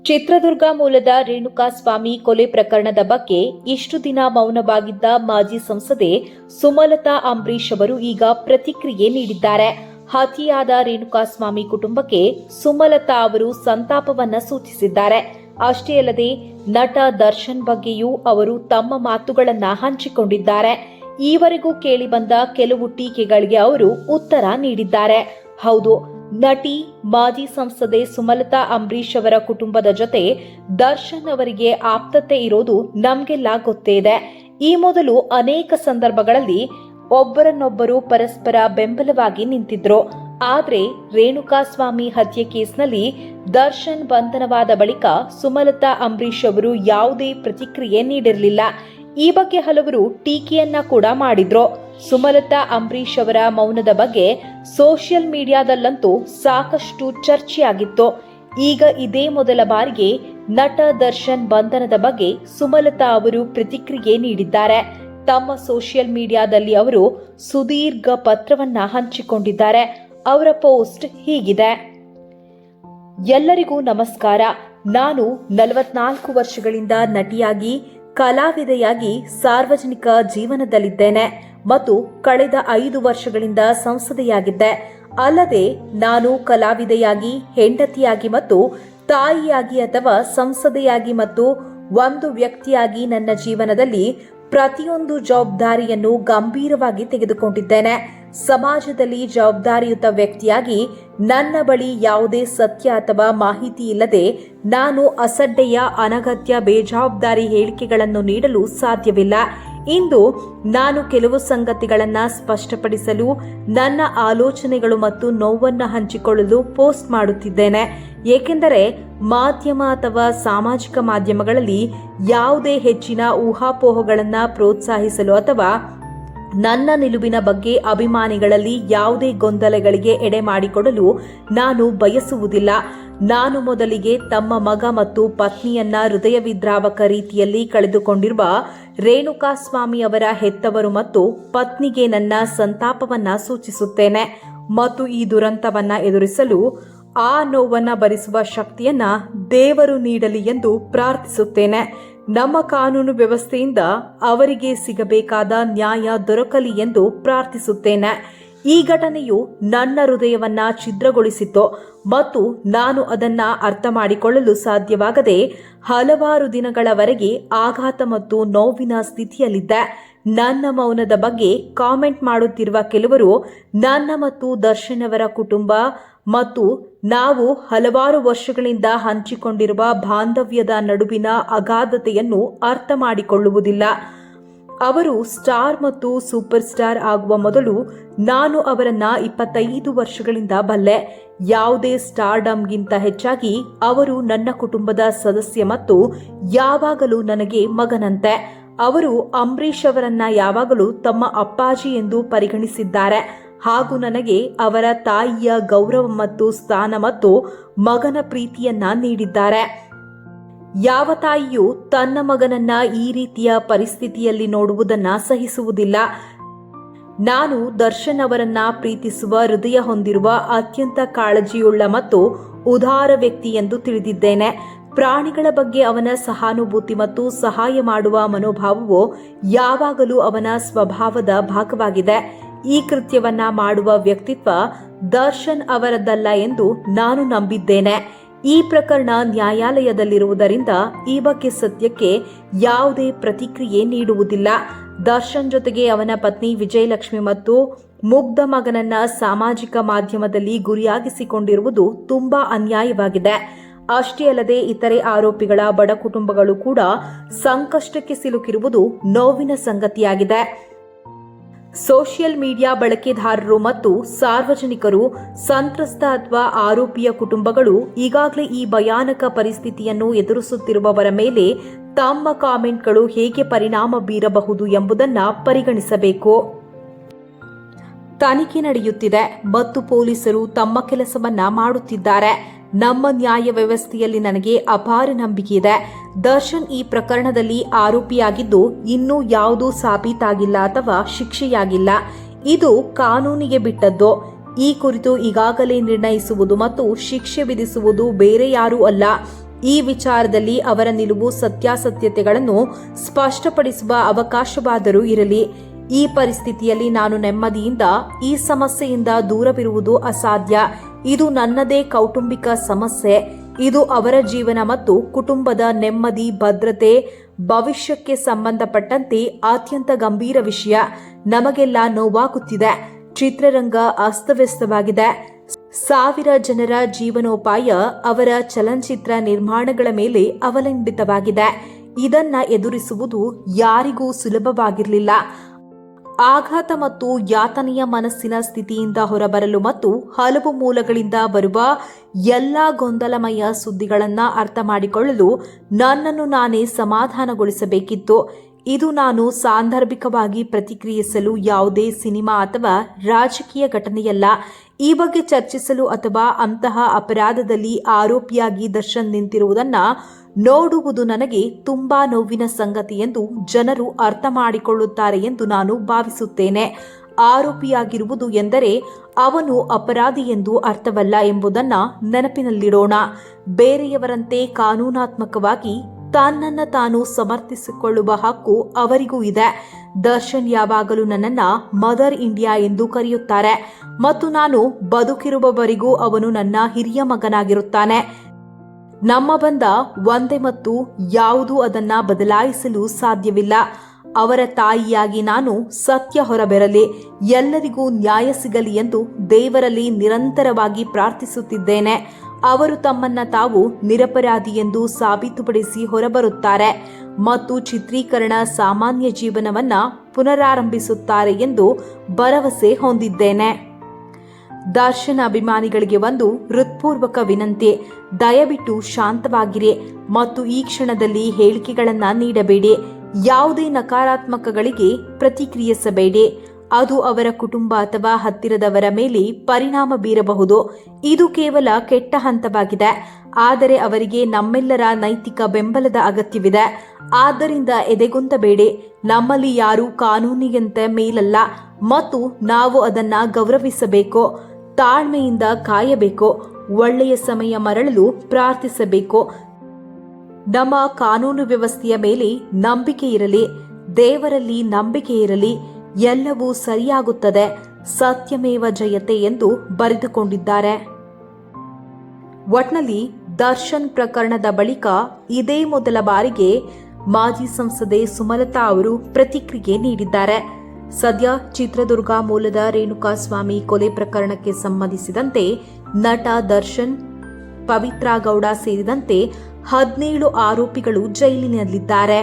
ಚಿತ್ರದುರ್ಗ ಮೂಲದ ರೇಣುಕಾಸ್ವಾಮಿ ಕೊಲೆ ಪ್ರಕರಣದ ಬಗ್ಗೆ ಇಷ್ಟು ದಿನ ಮೌನವಾಗಿದ್ದ ಮಾಜಿ ಸಂಸದೆ ಸುಮಲತಾ ಅಂಬರೀಶ್ ಅವರು ಈಗ ಪ್ರತಿಕ್ರಿಯೆ ನೀಡಿದ್ದಾರೆ. ಹತ್ಯೆಯಾದ ರೇಣುಕಾಸ್ವಾಮಿ ಕುಟುಂಬಕ್ಕೆ ಸುಮಲತಾ ಅವರು ಸಂತಾಪವನ್ನ ಸೂಚಿಸಿದ್ದಾರೆ. ಅಷ್ಟೇ ಅಲ್ಲದೆ ನಟ ದರ್ಶನ್ ಬಗ್ಗೆಯೂ ಅವರು ತಮ್ಮ ಮಾತುಗಳನ್ನ ಹಂಚಿಕೊಂಡಿದ್ದಾರೆ. ಈವರೆಗೂ ಕೇಳಿಬಂದ ಕೆಲವು ಟೀಕೆಗಳಿಗೆ ಅವರು ಉತ್ತರ ನೀಡಿದ್ದಾರೆ. ಹೌದು, ನಟಿ ಮಾಜಿ ಸಂಸದೆ ಸುಮಲತಾ ಅಂಬರೀಶ್ ಅವರ ಕುಟುಂಬದ ಜೊತೆ ದರ್ಶನ್ ಅವರಿಗೆ ಆಪ್ತತೆ ಇರೋದು ನಮ್ಗೆಲ್ಲ ಗೊತ್ತೇ ಇದೆ. ಈ ಮೊದಲು ಅನೇಕ ಸಂದರ್ಭಗಳಲ್ಲಿ ಒಬ್ಬರನ್ನೊಬ್ಬರು ಪರಸ್ಪರ ಬೆಂಬಲವಾಗಿ ನಿಂತಿದ್ರು. ಆದ್ರೆ ರೇಣುಕಾಸ್ವಾಮಿ ಹತ್ಯೆ ಕೇಸ್ನಲ್ಲಿ ದರ್ಶನ್ ಬಂಧನವಾದ ಬಳಿಕ ಸುಮಲತಾ ಅಂಬರೀಶ್ ಅವರು ಯಾವುದೇ ಪ್ರತಿಕ್ರಿಯೆ ನೀಡಿರಲಿಲ್ಲ. ಈ ಬಗ್ಗೆ ಹಲವರು ಟೀಕೆಯನ್ನ ಕೂಡ ಮಾಡಿದ್ರು. ಸುಮಲತಾ ಅಂಬರೀಶ್ ಅವರ ಮೌನದ ಬಗ್ಗೆ ಸೋಷಿಯಲ್ ಮೀಡಿಯಾದಲ್ಲಂತೂ ಸಾಕಷ್ಟು ಚರ್ಚೆಯಾಗಿತ್ತು. ಈಗ ಇದೇ ಮೊದಲ ಬಾರಿಗೆ ನಟ ದರ್ಶನ್ ಬಂಧನದ ಬಗ್ಗೆ ಸುಮಲತಾ ಅವರು ಪ್ರತಿಕ್ರಿಯೆ ನೀಡಿದ್ದಾರೆ. ತಮ್ಮ ಸೋಷಿಯಲ್ ಮೀಡಿಯಾದಲ್ಲಿ ಅವರು ಸುದೀರ್ಘ ಪತ್ರವನ್ನ ಹಂಚಿಕೊಂಡಿದ್ದಾರೆ. ಅವರ ಪೋಸ್ಟ್ ಹೀಗಿದೆ: ಎಲ್ಲರಿಗೂ ನಮಸ್ಕಾರ. ನಾನು 44 ವರ್ಷಗಳಿಂದ ನಟಿಯಾಗಿ ಕಲಾವಿದೆಯಾಗಿ ಸಾರ್ವಜನಿಕ ಜೀವನದಲ್ಲಿದ್ದೇನೆ ಮತ್ತು ಕಳೆದ 5 ವರ್ಷಗಳಿಂದ ಸಂಸದೆಯಾಗಿದ್ದೆ. ಅಲ್ಲದೆ ನಾನು ಕಲಾವಿದೆಯಾಗಿ, ಹೆಂಡತಿಯಾಗಿ ಮತ್ತು ತಾಯಿಯಾಗಿ ಅಥವಾ ಸಂಸದೆಯಾಗಿ ಮತ್ತು ಒಂದು ವ್ಯಕ್ತಿಯಾಗಿ ನನ್ನ ಜೀವನದಲ್ಲಿ ಪ್ರತಿಯೊಂದು ಜವಾಬ್ದಾರಿಯನ್ನು ಗಂಭೀರವಾಗಿ ತೆಗೆದುಕೊಂಡಿದ್ದೇನೆ. ಸಮಾಜದಲ್ಲಿ ಜವಾಬ್ದಾರಿಯುತ ವ್ಯಕ್ತಿಯಾಗಿ ನನ್ನ ಬಳಿ ಯಾವುದೇ ಸತ್ಯ ಅಥವಾ ಮಾಹಿತಿ ಇಲ್ಲದೆ ನಾನು ಅಸಡ್ಡೆಯ, ಅನಗತ್ಯ, ಬೇಜವಾಬ್ದಾರಿ ಹೇಳಿಕೆಗಳನ್ನು ನೀಡಲು ಸಾಧ್ಯವಿಲ್ಲ. ಇಂದು ನಾನು ಕೆಲವು ಸಂಗತಿಗಳನ್ನು ಸ್ಪಷ್ಟಪಡಿಸಲು, ನನ್ನ ಆಲೋಚನೆಗಳು ಮತ್ತು ನೋವನ್ನು ಹಂಚಿಕೊಳ್ಳಲು ಪೋಸ್ಟ್ ಮಾಡುತ್ತಿದ್ದೇನೆ. ಏಕೆಂದರೆ ಮಾಧ್ಯಮ ಅಥವಾ ಸಾಮಾಜಿಕ ಮಾಧ್ಯಮಗಳಲ್ಲಿ ಯಾವುದೇ ಹೆಚ್ಚಿನ ಊಹಾಪೋಹಗಳನ್ನು ಪ್ರೋತ್ಸಾಹಿಸಲು ಅಥವಾ ನನ್ನ ನಿಲುವಿನ ಬಗ್ಗೆ ಅಭಿಮಾನಿಗಳಲ್ಲಿ ಯಾವುದೇ ಗೊಂದಲಗಳಿಗೆ ಎಡೆ ಮಾಡಿಕೊಡಲು ನಾನು ಬಯಸುವುದಿಲ್ಲ. ನಾನು ಮೊದಲಿಗೆ ತಮ್ಮ ಮಗ ಮತ್ತು ಪತ್ನಿಯನ್ನ ಹೃದಯವಿದ್ರಾವಕ ರೀತಿಯಲ್ಲಿ ಕಳೆದುಕೊಂಡಿರುವ ರೇಣುಕಾಸ್ವಾಮಿ ಅವರ ಹೆತ್ತವರು ಮತ್ತು ಪತ್ನಿಗೆ ನನ್ನ ಸಂತಾಪವನ್ನ ಸೂಚಿಸುತ್ತೇನೆ ಮತ್ತು ಈ ದುರಂತವನ್ನ ಎದುರಿಸಲು ಆ ನೋವನ್ನ ಭರಿಸುವ ಶಕ್ತಿಯನ್ನ ದೇವರು ನೀಡಲಿ ಎಂದು ಪ್ರಾರ್ಥಿಸುತ್ತೇನೆ. ನಮ್ಮ ಕಾನೂನು ವ್ಯವಸ್ಥೆಯಿಂದ ಅವರಿಗೆ ಸಿಗಬೇಕಾದ ನ್ಯಾಯ ದೊರಕಲಿ ಎಂದು ಪ್ರಾರ್ಥಿಸುತ್ತೇನೆ. ಈ ಘಟನೆಯು ನನ್ನ ಹೃದಯವನ್ನ ಛಿದ್ರಗೊಳಿಸಿತು ಮತ್ತು ನಾನು ಅದನ್ನ ಅರ್ಥ ಮಾಡಿಕೊಳ್ಳಲು ಸಾಧ್ಯವಾಗದೆ ಹಲವಾರು ದಿನಗಳವರೆಗೆ ಆಘಾತ ಮತ್ತು ನೋವಿನ ಸ್ಥಿತಿಯಲ್ಲಿದ್ದೆ. ನನ್ನ ಮೌನದ ಬಗ್ಗೆ ಕಾಮೆಂಟ್ ಮಾಡುತ್ತಿರುವ ಕೆಲವರು ನನ್ನ ಮತ್ತು ದರ್ಶನ್ ಅವರ ಕುಟುಂಬ ಮತ್ತು ನಾವು ಹಲವಾರು ವರ್ಷಗಳಿಂದ ಹಂಚಿಕೊಂಡಿರುವ ಬಾಂಧವ್ಯದ ನಡುವಿನ ಅಗಾಧತೆಯನ್ನು ಅರ್ಥ ಮಾಡಿಕೊಳ್ಳುವುದಿಲ್ಲ. ಅವರು ಸ್ಟಾರ್ ಮತ್ತು ಸೂಪರ್ ಸ್ಟಾರ್ ಆಗುವ ಮೊದಲು ನಾನು ಅವರನ್ನ 25 ವರ್ಷಗಳಿಂದ ಬಲ್ಲೆ. ಯಾವುದೇ ಸ್ಟಾರ್ಡಮ್ಗಿಂತ ಹೆಚ್ಚಾಗಿ ಅವರು ನನ್ನ ಕುಟುಂಬದ ಸದಸ್ಯ ಮತ್ತು ಯಾವಾಗಲೂ ನನಗೆ ಮಗನಂತೆ. ಅವರು ಅಂಬರೀಶ್ ಅವರನ್ನ ಯಾವಾಗಲೂ ತಮ್ಮ ಅಪ್ಪಾಜಿ ಎಂದು ಪರಿಗಣಿಸಿದ್ದಾರೆ ಹಾಗೂ ನನಗೆ ಅವರ ತಾಯಿಯ ಗೌರವ ಮತ್ತು ಸ್ಥಾನ ಮತ್ತು ಮಗನ ಪ್ರೀತಿಯನ್ನ ನೀಡಿದ್ದಾರೆ. ಯಾವ ತಾಯಿಯೂ ತನ್ನ ಮಗನನ್ನ ಈ ರೀತಿಯ ಪರಿಸ್ಥಿತಿಯಲ್ಲಿ ನೋಡುವುದನ್ನ ಸಹಿಸುವುದಿಲ್ಲ. ನಾನು ದರ್ಶನ್ ಅವರನ್ನ ಪ್ರೀತಿಸುವ ಹೃದಯ ಹೊಂದಿರುವ ಅತ್ಯಂತ ಕಾಳಜಿಯುಳ್ಳ ಮತ್ತು ಉದಾರ ವ್ಯಕ್ತಿ ಎಂದು ತಿಳಿದಿದ್ದೇನೆ. ಪ್ರಾಣಿಗಳ ಬಗ್ಗೆ ಅವನ ಸಹಾನುಭೂತಿ ಮತ್ತು ಸಹಾಯ ಮಾಡುವ ಮನೋಭಾವವು ಯಾವಾಗಲೂ ಅವನ ಸ್ವಭಾವದ ಭಾಗವಾಗಿದೆ. ಈ ಕೃತ್ಯವನ್ನ ಮಾಡುವ ವ್ಯಕ್ತಿತ್ವ ದರ್ಶನ್ ಅವರದ್ದಲ್ಲ ಎಂದು ನಾನು ನಂಬಿದ್ದೇನೆ. ಈ ಪ್ರಕರಣ ನ್ಯಾಯಾಲಯದಲ್ಲಿರುವುದರಿಂದ ಈ ಬಗ್ಗೆ ಸದ್ಯಕ್ಕೆ ಯಾವುದೇ ಪ್ರತಿಕ್ರಿಯೆ ನೀಡುವುದಿಲ್ಲ. ದರ್ಶನ್ ಜೊತೆಗೆ ಅವನ ಪತ್ನಿ ವಿಜಯಲಕ್ಷ್ಮಿ ಮತ್ತು ಮುಗ್ಧ ಮಗನನ್ನ ಸಾಮಾಜಿಕ ಮಾಧ್ಯಮದಲ್ಲಿ ಗುರಿಯಾಗಿಸಿಕೊಂಡಿರುವುದು ತುಂಬಾ ಅನ್ಯಾಯವಾಗಿದೆ. ಅಷ್ಟೇ ಅಲ್ಲದೆ ಇತರೆ ಆರೋಪಿಗಳ ಬಡ ಕುಟುಂಬಗಳು ಕೂಡ ಸಂಕಷ್ಟಕ್ಕೆ ಸಿಲುಕಿರುವುದು ನೋವಿನ ಸಂಗತಿಯಾಗಿದೆ. ಸೋಷಿಯಲ್ ಮೀಡಿಯಾ ಬಳಕೆದಾರರು ಮತ್ತು ಸಾರ್ವಜನಿಕರು, ಸಂತ್ರಸ್ತ ಅಥವಾ ಆರೋಪಿಯ ಕುಟುಂಬಗಳು ಈಗಾಗಲೇ ಈ ಭಯಾನಕ ಪರಿಸ್ಥಿತಿಯನ್ನು ಎದುರಿಸುತ್ತಿರುವವರ ಮೇಲೆ ತಮ್ಮ ಕಾಮೆಂಟ್ಗಳು ಹೇಗೆ ಪರಿಣಾಮ ಬೀರಬಹುದು ಎಂಬುದನ್ನು ಪರಿಗಣಿಸಬೇಕು. ತನಿಖೆ ನಡೆಯುತ್ತಿದೆ ಮತ್ತು ಪೊಲೀಸರು ತಮ್ಮ ಕೆಲಸವನ್ನ ಮಾಡುತ್ತಿದ್ದಾರೆ. ನಮ್ಮ ನ್ಯಾಯ ವ್ಯವಸ್ಥೆಯಲ್ಲಿ ನನಗೆ ಅಪಾರ ನಂಬಿಕೆ ಇದೆ. ದರ್ಶನ್ ಈ ಪ್ರಕರಣದಲ್ಲಿ ಆರೋಪಿಯಾಗಿದ್ದು ಇನ್ನೂ ಯಾವುದೂ ಸಾಬೀತಾಗಿಲ್ಲ ಅಥವಾ ಶಿಕ್ಷೆಯಾಗಿಲ್ಲ. ಇದು ಕಾನೂನಿಗೆ ಬಿಟ್ಟದ್ದು. ಈ ಕುರಿತು ಈಗಾಗಲೇ ನಿರ್ಣಯಿಸುವುದು ಮತ್ತು ಶಿಕ್ಷೆ ವಿಧಿಸುವುದು ಬೇರೆ ಯಾರೂ ಅಲ್ಲ. ಈ ವಿಚಾರದಲ್ಲಿ ಅವರ ನಿಲುವು ಸತ್ಯಾಸತ್ಯತೆಗಳನ್ನು ಸ್ಪಷ್ಟಪಡಿಸುವ ಅವಕಾಶವಾದರೂ ಇರಲಿ. ಈ ಪರಿಸ್ಥಿತಿಯಲ್ಲಿ ನಾನು ನೆಮ್ಮದಿಯಿಂದ ಈ ಸಮಸ್ಯೆಯಿಂದ ದೂರವಿರುವುದು ಅಸಾಧ್ಯ. ಇದು ನನ್ನದೇ ಕೌಟುಂಬಿಕ ಸಮಸ್ಯೆ. ಇದು ಅವರ ಜೀವನ ಮತ್ತು ಕುಟುಂಬದ ನೆಮ್ಮದಿ, ಭದ್ರತೆ, ಭವಿಷ್ಯಕ್ಕೆ ಸಂಬಂಧಪಟ್ಟಂತೆ ಅತ್ಯಂತ ಗಂಭೀರ ವಿಷಯ. ನಮಗೆಲ್ಲ ನೋವಾಗುತ್ತಿದೆ. ಚಿತ್ರರಂಗ ಅಸ್ತವ್ಯಸ್ತವಾಗಿದೆ. 1000 ಜನರ ಜೀವನೋಪಾಯ ಅವರ ಚಲನಚಿತ್ರ ನಿರ್ಮಾಣಗಳ ಮೇಲೆ ಅವಲಂಬಿತವಾಗಿದೆ. ಇದನ್ನ ಎದುರಿಸುವುದು ಯಾರಿಗೂ ಸುಲಭವಾಗಿರಲಿಲ್ಲ. ಆಘಾತ ಮತ್ತು ಯಾತನೆಯ ಮನಸ್ಸಿನ ಸ್ಥಿತಿಯಿಂದ ಹೊರಬರಲು ಮತ್ತು ಹಲವು ಮೂಲಗಳಿಂದ ಬರುವ ಎಲ್ಲಾ ಗೊಂದಲಮಯ ಸುದ್ದಿಗಳನ್ನು ಅರ್ಥ ಮಾಡಿಕೊಳ್ಳಲು ನನ್ನನ್ನು ನಾನೇ ಸಮಾಧಾನಗೊಳಿಸಬೇಕಿತ್ತು. ಇದು ನಾನು ಸಾಂದರ್ಭಿಕವಾಗಿ ಪ್ರತಿಕ್ರಿಯಿಸಲು ಯಾವುದೇ ಸಿನಿಮಾ ಅಥವಾ ರಾಜಕೀಯ ಘಟನೆಯಲ್ಲ. ಈ ಬಗ್ಗೆ ಚರ್ಚಿಸಲು ಅಥವಾ ಅಂತಹ ಅಪರಾಧದಲ್ಲಿ ಆರೋಪಿಯಾಗಿ ದರ್ಶನ್ ನಿಂತಿರುವುದನ್ನು ನೋಡುವುದು ನನಗೆ ತುಂಬಾ ನೋವಿನ ಸಂಗತಿ ಎಂದು ಜನರು ಅರ್ಥ ಮಾಡಿಕೊಳ್ಳುತ್ತಾರೆ ಎಂದು ನಾನು ಭಾವಿಸುತ್ತೇನೆ. ಆರೋಪಿಯಾಗಿರುವುದು ಎಂದರೆ ಅವನು ಅಪರಾಧಿ ಎಂದು ಅರ್ಥವಲ್ಲ ಎಂಬುದನ್ನು ನೆನಪಿನಲ್ಲಿಡೋಣ. ಬೇರೆಯವರಂತೆ ಕಾನೂನಾತ್ಮಕವಾಗಿ ತನ್ನನ್ನು ತಾನು ಸಮರ್ಥಿಸಿಕೊಳ್ಳುವ ಹಕ್ಕು ಅವರಿಗೂ ಇದೆ. ದರ್ಶನ್ ಯಾವಾಗಲೂ ನನ್ನನ್ನ ಮದರ್ ಇಂಡಿಯಾ ಎಂದು ಕರೆಯುತ್ತಾರೆ ಮತ್ತು ನಾನು ಬದುಕಿರುವವರೆಗೂ ಅವನು ನನ್ನ ಹಿರಿಯ ಮಗನಾಗಿರುತ್ತಾನೆ. ನಮ್ಮ ಬಂಧ ಒಂದೇ ಮತ್ತು ಯಾವುದೂ ಅದನ್ನ ಬದಲಾಯಿಸಲು ಸಾಧ್ಯವಿಲ್ಲ. ಅವರ ತಾಯಿಯಾಗಿ ನಾನು ಸತ್ಯ ಹೊರಬರಲಿ, ಎಲ್ಲರಿಗೂ ನ್ಯಾಯ ಸಿಗಲಿ ಎಂದು ದೇವರಲ್ಲಿ ನಿರಂತರವಾಗಿ ಪ್ರಾರ್ಥಿಸುತ್ತಿದ್ದೇನೆ. ಅವರು ತಮ್ಮನ್ನ ತಾವು ನಿರಪರಾಧಿ ಎಂದು ಸಾಬೀತುಪಡಿಸಿ ಹೊರಬರುತ್ತಾರೆ ಮತ್ತು ಚಿತ್ರೀಕರಣ ಸಾಮಾನ್ಯ ಜೀವನವನ್ನ ಪುನರಾರಂಭಿಸುತ್ತಾರೆ ಎಂದು ಭರವಸೆ ಹೊಂದಿದ್ದೇನೆ. ದರ್ಶನ್ ಅಭಿಮಾನಿಗಳಿಗೆ ಒಂದು ಹೃತ್ಪೂರ್ವಕ ವಿನಂತಿ. ದಯವಿಟ್ಟು ಶಾಂತವಾಗಿರಿ ಮತ್ತು ಈ ಕ್ಷಣದಲ್ಲಿ ಹೇಳಿಕೆಗಳನ್ನು ನೀಡಬೇಡಿ. ಯಾವುದೇ ನಕಾರಾತ್ಮಕಗಳಿಗೆ ಪ್ರತಿಕ್ರಿಯಿಸಬೇಡಿ. ಅದು ಅವರ ಕುಟುಂಬ ಅಥವಾ ಹತ್ತಿರದವರ ಮೇಲೆ ಪರಿಣಾಮ ಬೀರಬಹುದು. ಇದು ಕೇವಲ ಕೆಟ್ಟ ಹಂತವಾಗಿದೆ, ಆದರೆ ಅವರಿಗೆ ನಮ್ಮೆಲ್ಲರ ನೈತಿಕ ಬೆಂಬಲದ ಅಗತ್ಯವಿದೆ. ಆದ್ದರಿಂದ ಎದೆಗುಂದಬೇಡಿ. ನಮ್ಮಲ್ಲಿ ಯಾರೂ ಕಾನೂನಿಗಿಂತ ಮೇಲಲ್ಲ ಮತ್ತು ನಾವು ಅದನ್ನ ಗೌರವಿಸಬೇಕು. ತಾಳ್ಮೆಯಿಂದ ಕಾಯಬೇಕು. ಒಳ್ಳೆಯ ಸಮಯ ಮರಳಲು ಪ್ರಾರ್ಥಿಸಬೇಕು. ನಮ್ಮ ಕಾನೂನು ವ್ಯವಸ್ಥೆಯ ಮೇಲೆ ನಂಬಿಕೆ ಇರಲಿ. ದೇವರಲ್ಲಿ ನಂಬಿಕೆ ಇರಲಿ. ಎಲ್ಲವೂ ಸರಿಯಾಗುತ್ತದೆ. ಸತ್ಯಮೇವ ಜಯತೆ ಎಂದು ಬರೆದುಕೊಂಡಿದ್ದಾರೆ. ಒಟ್ನಲ್ಲಿ ದರ್ಶನ್ ಪ್ರಕರಣದ ಬಳಿಕ ಇದೇ ಮೊದಲ ಬಾರಿಗೆ ಮಾಜಿ ಸಂಸದೆ ಸುಮಲತಾ ಅವರು ಪ್ರತಿಕ್ರಿಯೆ ನೀಡಿದ್ದಾರೆ. ಸದ್ಯ ಚಿತ್ರದುರ್ಗ ಮೂಲದ ರೇಣುಕಾಸ್ವಾಮಿ ಕೊಲೆ ಪ್ರಕರಣಕ್ಕೆ ಸಂಬಂಧಿಸಿದಂತೆ ನಟ ದರ್ಶನ್, ಪವಿತ್ರ ಗೌಡ ಸೇರಿದಂತೆ 17 ಆರೋಪಿಗಳು ಜೈಲಿನಲ್ಲಿದ್ದಾರೆ.